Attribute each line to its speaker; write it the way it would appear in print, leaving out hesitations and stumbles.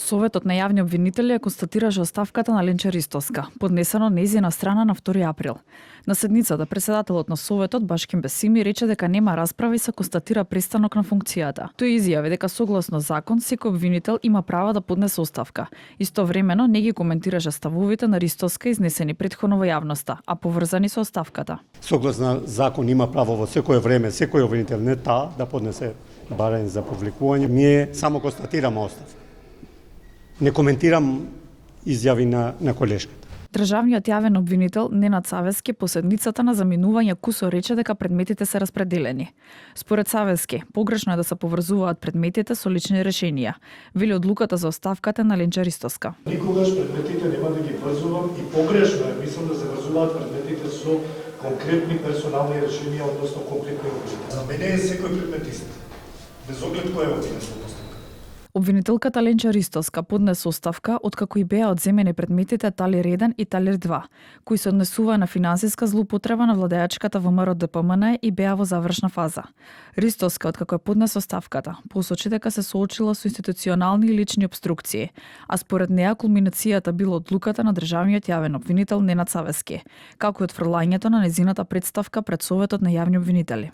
Speaker 1: Советот на јавни обвинители ја констатираше оставката на Ленче Ристовска, поднесено нејзина страна на 2 април. На седницата председателот на Советот Башким Бесими рече дека нема расправа и се констатира престанок на функцијата. Тој изјави дека согласно закон секој обвинител има право да поднесе оставка. Истовремено не ги коментираше ставовите на Ристовска изнесени претходно во јавноста, а поврзани со оставката.
Speaker 2: Согласно закон има право во секое време секој обвинител не да поднесе барање за повлекување. Ние само констатираме оставка. Не коментирам изјави на колешката.
Speaker 1: Државниот јавен обвинител Ненад Савески по седницата на заминување кусо рече дека предметите се распределени. Според Савески, погрешно е да се поврзуваат предметите со лични решенија, вели одлуката за оставката на Ленче Ристовска.
Speaker 3: Никогаш предметите нема да ги врзувам и погрешно е, мислам да се врзуваат предметите со конкретни персонални решенија, односно конкретни одлуки. За мене е секој предмет ист, без оглед кој е обвинет.
Speaker 1: Обвинителката Ленче Ристовска поднесе оставка откако и беа одземени предметите Талир 1 и Талир 2, кои се однесуваа на финансиска злоупотреба на владеачката ВМРО ДПМН и беа во завршна фаза. Ристовска, откако ја поднесе оставката, посочи дека се соочила со институционални и лични обструкции, а според неа кулминацијата била одлуката на државниот јавен обвинител Ненад Савески, како и отфрлањето на нејзината претставка пред Советот на јавни обвинители.